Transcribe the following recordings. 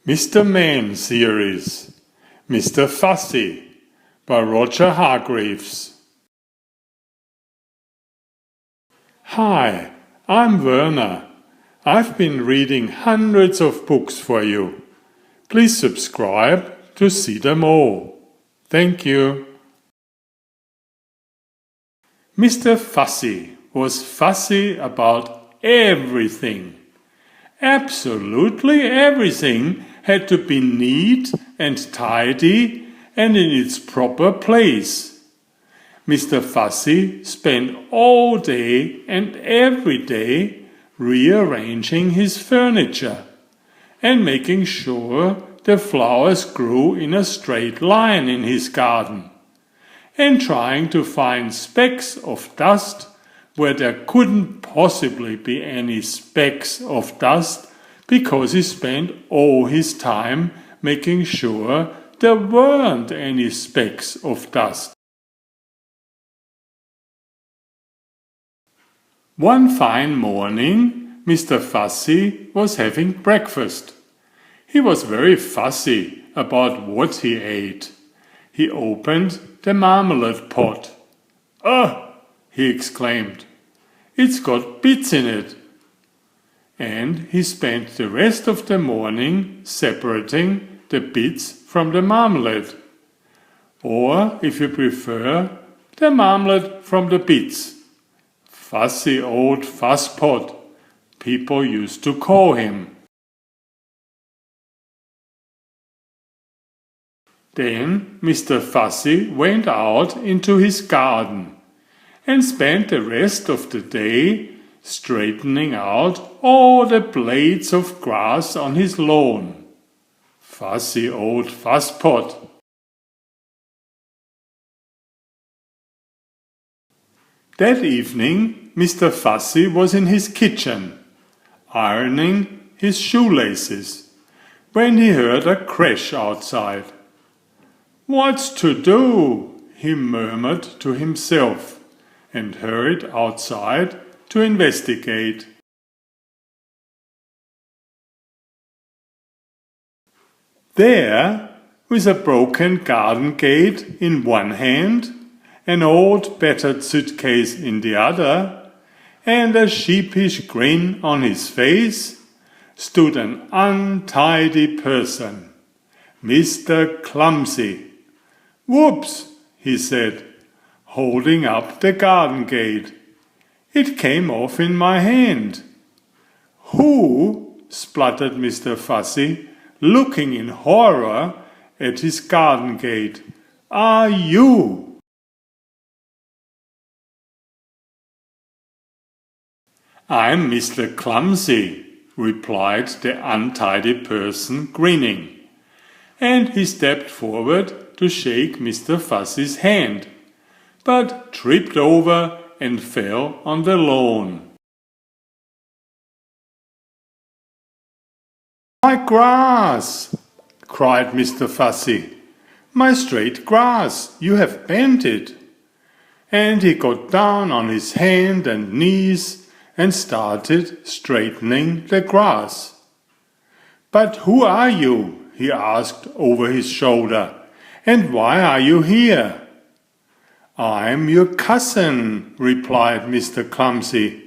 Mr. Man series, Mr. Fussy by Roger Hargreaves. Hi, I'm Werner. I've been reading hundreds of books for you. Please subscribe to see them all. Thank you. Mr. Fussy was fussy about everything. Absolutely everything had to be neat and tidy and in its proper place. Mr. Fussy spent all day and every day rearranging his furniture and making sure the flowers grew in a straight line in his garden, and trying to find specks of dust where there couldn't possibly be any specks of dust, because he spent all his time making sure there weren't any specks of dust. One fine morning, Mr. Fussy was having breakfast. He was very fussy about what he ate. He opened the marmalade pot. "Ah!" he exclaimed. "It's got bits in it." And he spent the rest of the morning separating the bits from the marmalade. Or, if you prefer, the marmalade from the bits. Fussy old fusspot, people used to call him. Then Mr. Fussy went out into his garden and spent the rest of the day straightening out all the blades of grass on his lawn. Fussy old fusspot. That evening Mr. Fussy was in his kitchen, ironing his shoelaces, when he heard a crash outside. "What's to do?" he murmured to himself, and hurried outside to investigate. There, with a broken garden gate in one hand, an old battered suitcase in the other, and a sheepish grin on his face, stood an untidy person, Mr. Clumsy. "Whoops!" he said, holding up the garden gate. "It came off in my hand." "Who," spluttered Mr. Fussy, looking in horror at his garden gate, "are you?" "I'm Mr. Clumsy," replied the untidy person, grinning, and he stepped forward to shake Mr. Fussy's hand, but tripped over and fell on the lawn. "My grass!" cried Mr. Fussy. "My straight grass! You have bent it!" And he got down on his hand and knees and started straightening the grass. "But who are you?" he asked over his shoulder. "And why are you here?" "I'm your cousin," replied Mr. Clumsy,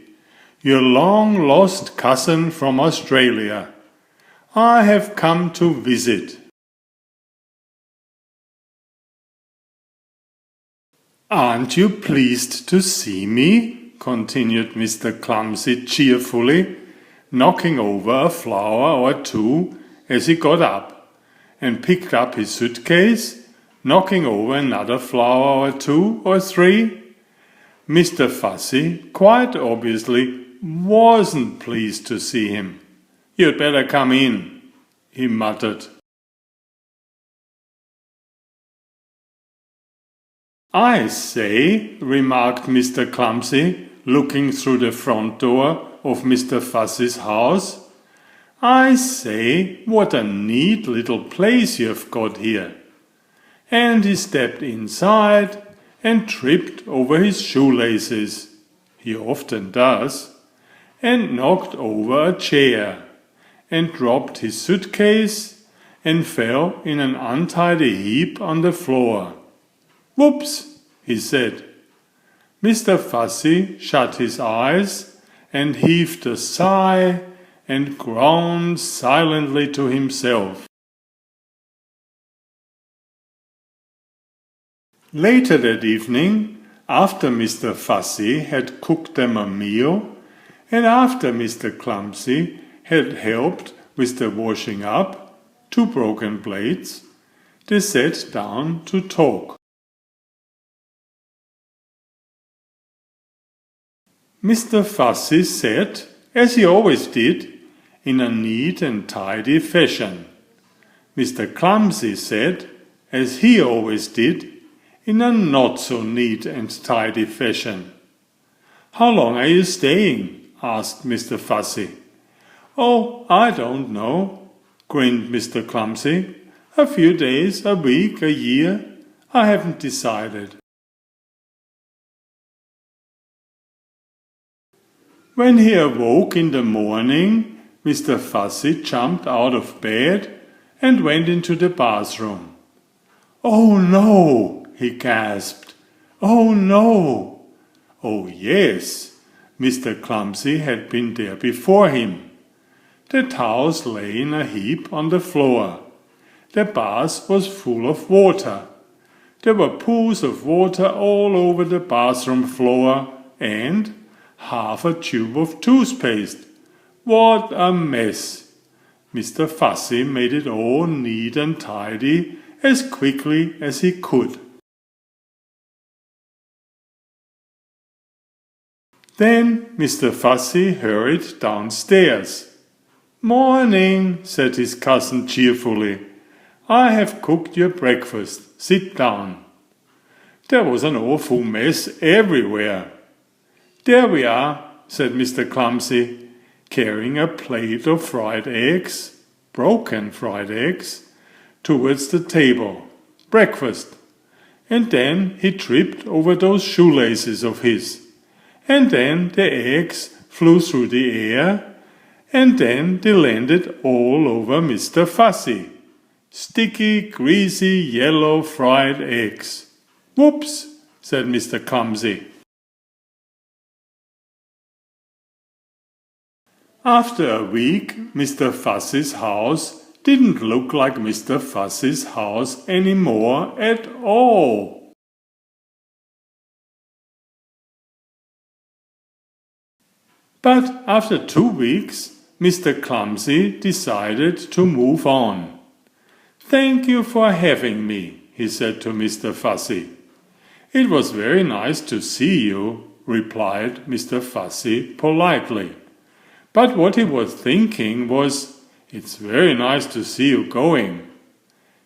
"your long-lost cousin from Australia. I have come to visit." "Aren't you pleased to see me?" continued Mr. Clumsy cheerfully, knocking over a flower or two as he got up, and picked up his suitcase, knocking over another flower or two or three. Mr. Fussy quite obviously wasn't pleased to see him. "You'd better come in," he muttered. "I say," remarked Mr. Clumsy, looking through the front door of Mr. Fussy's house, "I say, what a neat little place you've got here." And he stepped inside and tripped over his shoelaces, he often does, and knocked over a chair, and dropped his suitcase and fell in an untidy heap on the floor. "Whoops!" he said. Mr. Fussy shut his eyes and heaved a sigh and groaned silently to himself. Later that evening, after Mr. Fussy had cooked them a meal, and after Mr. Clumsy had helped with the washing up, 2 broken plates, they sat down to talk. Mr. Fussy said, as he always did, in a neat and tidy fashion. Mr. Clumsy said, as he always did, in a not so neat and tidy fashion. "How long are you staying?" asked Mr. Fussy. "Oh, I don't know," grinned Mr. Clumsy. "A few days, a week, a year. I haven't decided." When he awoke in the morning, Mr. Fussy jumped out of bed and went into the bathroom. "Oh no!" he gasped. "Oh no!" Oh yes, Mr. Clumsy had been there before him. The towels lay in a heap on the floor. The bath was full of water. There were pools of water all over the bathroom floor and half a tube of toothpaste. What a mess! Mr. Fussy made it all neat and tidy as quickly as he could. Then Mr. Fussy hurried downstairs. "Morning," said his cousin cheerfully. "I have cooked your breakfast. Sit down." There was an awful mess everywhere. "There we are," said Mr. Clumsy, carrying a plate of fried eggs, broken fried eggs, towards the table. "Breakfast." And then he tripped over those shoelaces of his. And then the eggs flew through the air, and then they landed all over Mr. Fussy. Sticky, greasy, yellow fried eggs. "Whoops!" said Mr. Clumsy. After a week, Mr. Fussy's house didn't look like Mr. Fussy's house anymore at all. But after 2 weeks, Mr. Clumsy decided to move on. "Thank you for having me," he said to Mr. Fussy. "It was very nice to see you," replied Mr. Fussy politely. But what he was thinking was, "It's very nice to see you going."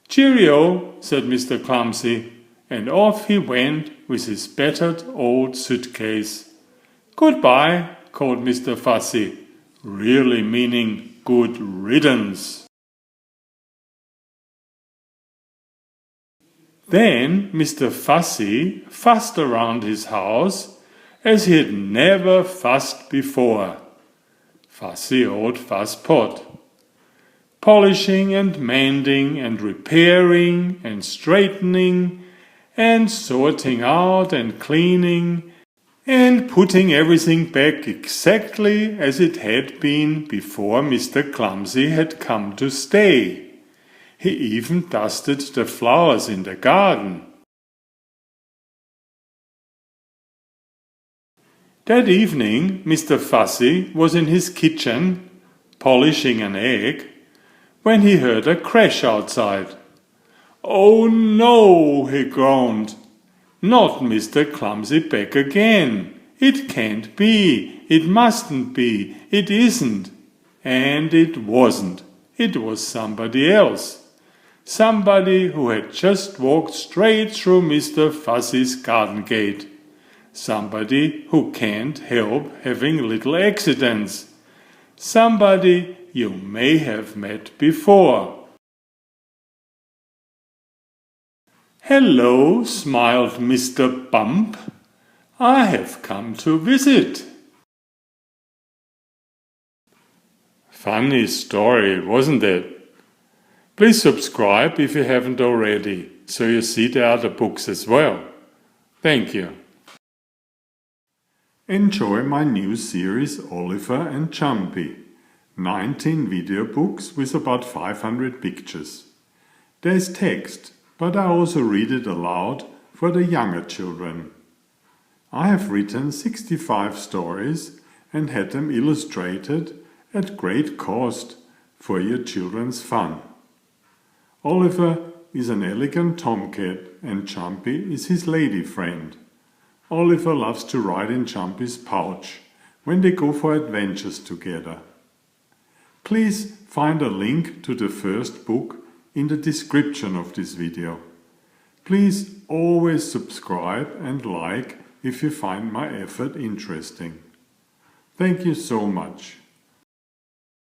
"Cheerio," said Mr. Clumsy, and off he went with his battered old suitcase. "Goodbye," called Mr. Fussy, really meaning good riddance. Then Mr. Fussy fussed around his house as he had never fussed before. Fussy old fusspot. Polishing and mending and repairing and straightening and sorting out and cleaning and putting everything back exactly as it had been before Mr. Clumsy had come to stay. He even dusted the flowers in the garden. That evening Mr. Fussy was in his kitchen, polishing an egg, when he heard a crash outside. "Oh no!" he groaned. "Not Mr. Clumsy back again! It can't be! It mustn't be! It isn't!" And it wasn't. It was somebody else. Somebody who had just walked straight through Mr. Fussy's garden gate. Somebody who can't help having little accidents. Somebody you may have met before. "Hello," smiled Mr. Bump. "I have come to visit." Funny story, wasn't it? Please subscribe if you haven't already, so you see the other books as well. Thank you. Enjoy my new series Oliver and Jumpy. 19 video books with about 500 pictures. There is text, but I also read it aloud for the younger children. I have written 65 stories and had them illustrated at great cost for your children's fun. Oliver is an elegant tomcat and Jumpy is his lady friend. Oliver loves to ride in Jumpy's pouch when they go for adventures together. Please find a link to the first book in the description of this video. Please always subscribe and like if you find my effort interesting. Thank you so much.